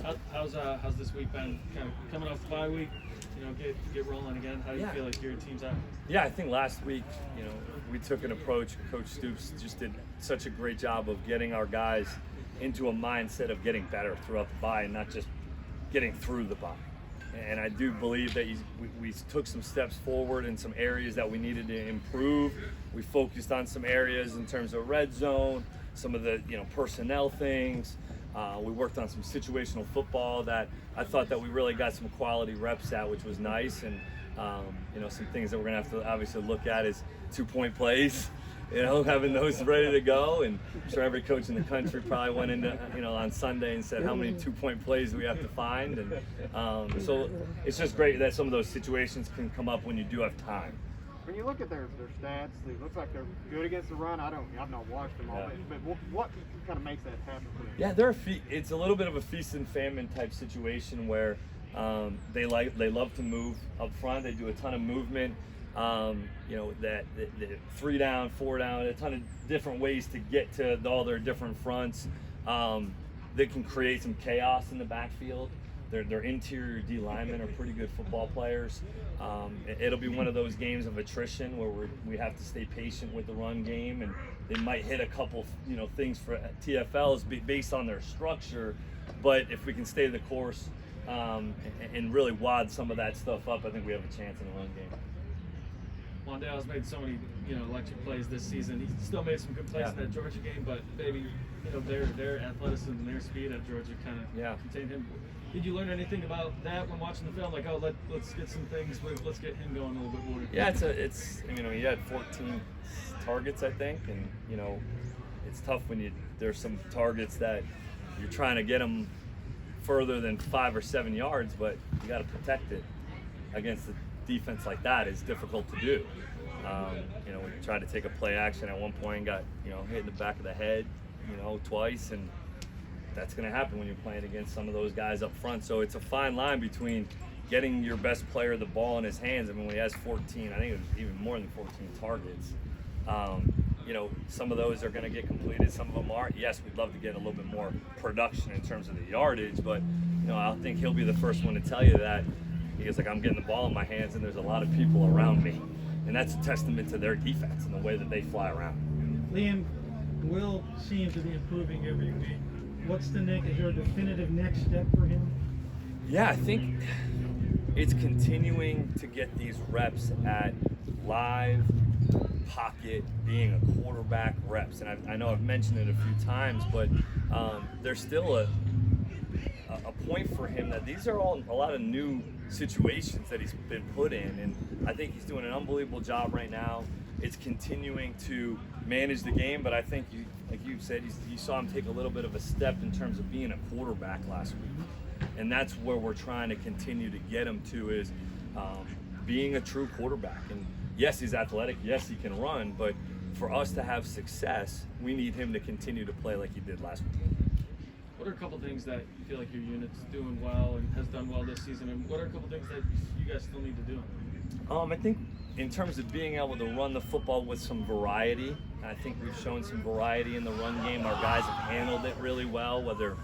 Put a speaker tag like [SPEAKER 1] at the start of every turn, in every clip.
[SPEAKER 1] How's this week been? Kind of coming off the bye week, get rolling again. How do you feel like your team's at?
[SPEAKER 2] Yeah, I think last week, we took an approach. Coach Stoops just did such a great job of getting our guys into a mindset of getting better throughout the bye and not just getting through the bye. And I do believe that we took some steps forward in some areas that we needed to improve. We focused on some areas in terms of red zone, some of the personnel things. We worked on some situational football that I thought that we really got some quality reps at, which was nice. And some things that we're gonna have to obviously look at is 2-point plays. Having those ready to go, and I'm sure every coach in the country probably went into, on Sunday and said, how many 2-point plays do we have to find? And so it's just great that some of those situations can come up when you do have time.
[SPEAKER 3] When you look at their stats, it looks like they're good against the run. I've not watched them all, but what kind of makes that happen for them?
[SPEAKER 2] Yeah, it's a little bit of a feast and famine type situation where they love to move up front. They do a ton of movement. That 3 down, 4 down, a ton of different ways to get to all their different fronts. They can create some chaos in the backfield. Their interior D linemen are pretty good football players. It'll be one of those games of attrition where we have to stay patient with the run game, and they might hit a couple things for TFLs based on their structure. But if we can stay the course and really wad some of that stuff up, I think we have a chance in the run game.
[SPEAKER 1] Wandale's made so many, electric plays this season. He still made some good plays in that Georgia game, but maybe, their athleticism and their speed at Georgia kind of contained him. Did you learn anything about that when watching the film? Like, let's get some things, let's get him going a little bit more.
[SPEAKER 2] Yeah, he had 14 targets, I think, and it's tough when there's some targets that you're trying to get them further than 5 or 7 yards, but you got to protect it against the defense like that is difficult to do. We tried to take a play action at one point, got hit in the back of the head, twice, and that's going to happen when you're playing against some of those guys up front. So it's a fine line between getting your best player the ball in his hands. I mean, when he has 14, I think it was even more than 14 targets. Some of those are going to get completed. Some of them aren't. Yes, we'd love to get a little bit more production in terms of the yardage, but I think he'll be the first one to tell you that. He's like, I'm getting the ball in my hands, and there's a lot of people around me. And that's a testament to their defense and the way that they fly around.
[SPEAKER 4] Liam, Will seems to be improving every week. What's is there a definitive next step for him?
[SPEAKER 2] Yeah, I think it's continuing to get these reps at live pocket, being a quarterback reps. And I know I've mentioned it a few times, but there's still a point for him that these are all a lot of new situations that he's been put in, and I think he's doing an unbelievable job right now. It's continuing to manage the game, but I think like you said, you saw him take a little bit of a step in terms of being a quarterback last week, and that's where we're trying to continue to get him to is being a true quarterback. And yes, he's athletic, yes, he can run, but for us to have success, we need him to continue to play like he did last week.
[SPEAKER 1] What are a couple things that you feel like your unit's doing well and has done well this season, and what are a couple things that you guys still need to do?
[SPEAKER 2] I think in terms of being able to run the football with some variety, I think we've shown some variety in the run game. Our guys have handled it really well, whether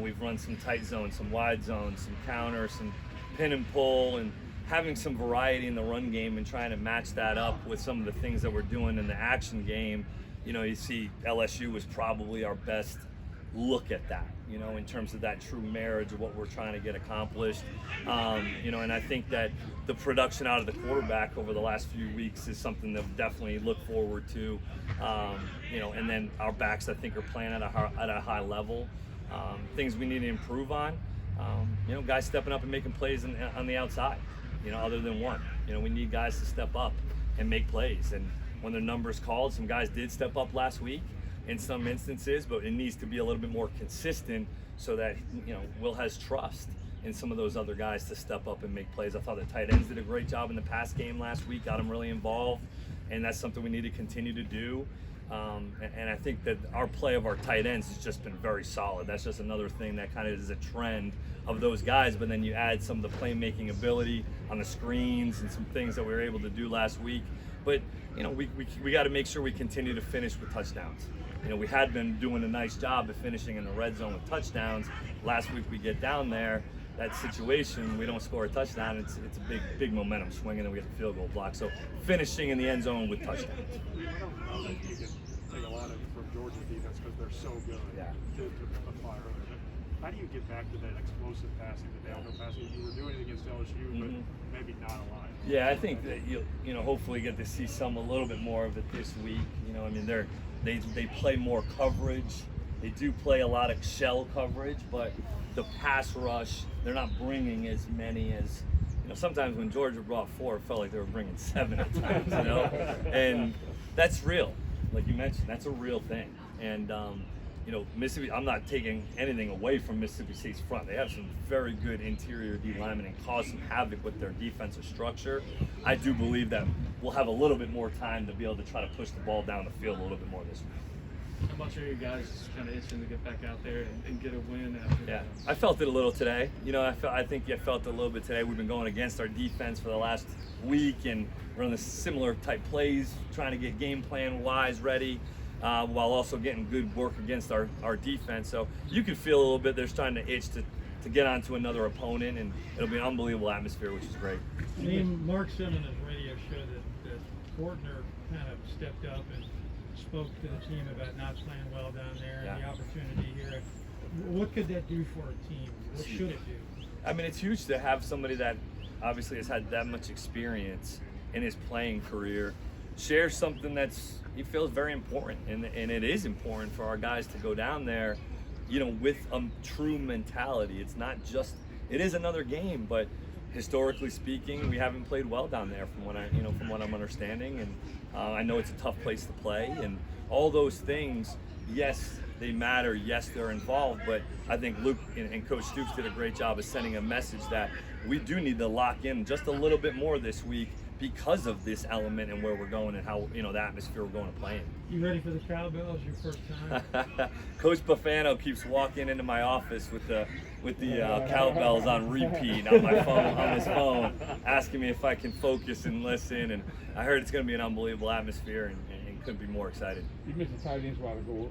[SPEAKER 2] we've run some tight zones, some wide zones, some counters, some pin and pull, and having some variety in the run game and trying to match that up with some of the things that we're doing in the action game. You see LSU was probably our best look at that, in terms of that true marriage of what we're trying to get accomplished. And I think that the production out of the quarterback over the last few weeks is something that we definitely look forward to. And then our backs, I think, are playing at a high level. Things we need to improve on, guys stepping up and making plays on the outside, other than one. We need guys to step up and make plays. And when their number's called, some guys did step up last week in some instances, but it needs to be a little bit more consistent so that Will has trust in some of those other guys to step up and make plays. I thought the tight ends did a great job in the pass game last week, got them really involved, and that's something we need to continue to do. And I think that our play of our tight ends has just been very solid. That's just another thing that kind of is a trend of those guys, but then you add some of the playmaking ability on the screens and some things that we were able to do last week. But we got to make sure we continue to finish with touchdowns. we had been doing a nice job of finishing in the red zone with touchdowns. Last week we get down there, that situation, we don't score a touchdown, it's a big momentum swing, and then we get the field goal block. So finishing in the end zone with touchdowns.
[SPEAKER 5] I don't think you can take a lot of from Georgia's defense because they're so good to apply earlier. But how do you get back to that explosive passing, the downhill passing? You were doing it against LSU, but maybe not a lot.
[SPEAKER 2] Yeah, I think that you'll hopefully get to see a little bit more of it this week. I mean, they play more coverage. They do play a lot of shell coverage, but the pass rush, they're not bringing as many as, sometimes when Georgia brought 4, it felt like they were bringing 7 at times, and that's real. Like you mentioned, that's a real thing. And, Mississippi, I'm not taking anything away from Mississippi State's front. They have some very good interior D linemen and cause some havoc with their defensive structure. I do believe that we'll have a little bit more time to be able to try to push the ball down the field a little bit more this week.
[SPEAKER 1] How much are you guys just kind of itching to get back out there and get a win after that?
[SPEAKER 2] I felt it a little today. I think I felt it a little bit today. We've been going against our defense for the last week and running similar type plays, trying to get game plan wise ready, while also getting good work against our defense. So you can feel a little bit they're starting to itch to get onto another opponent, and it'll be an unbelievable atmosphere, which is great.
[SPEAKER 4] Mark said on his radio show that Fortner kind of stepped up and spoke to the team about not playing well down there and the opportunity here. What could that do for a team? What should it do?
[SPEAKER 2] I mean, it's huge to have somebody that obviously has had that much experience in his playing career share something he feels very important, and it is important for our guys to go down there, with a true mentality. It's not just, it is another game, but historically speaking, we haven't played well down there from what I'm understanding, and I know it's a tough place to play, and all those things, yes, they matter, yes, they're involved, but I think Luke and Coach Stoops did a great job of sending a message that we do need to lock in just a little bit more this week because of this element and where we're going and how, the atmosphere we're going to play in.
[SPEAKER 4] You ready for the cowbells your first time?
[SPEAKER 2] Coach Buffano keeps walking into my office with the cowbells on repeat on his phone, asking me if I can focus and listen. And I heard it's going to be an unbelievable atmosphere, and couldn't be more excited.
[SPEAKER 6] You mentioned tight ends a while ago.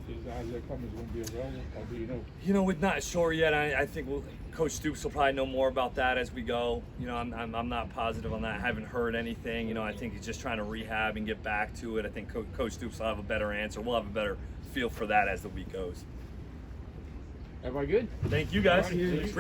[SPEAKER 6] Is Isaiah Cummings going to be available, or do you know?
[SPEAKER 2] We're not sure yet. I think Coach Stoops will probably know more about that as we go. I'm not positive on that. I haven't heard anything. I think he's just trying to rehab and get back to it. I think Coach Stoops will have a better answer. We'll have a better feel for that as the week goes.
[SPEAKER 6] Everybody good?
[SPEAKER 2] Thank you guys.
[SPEAKER 4] All right.
[SPEAKER 2] Appreciate it.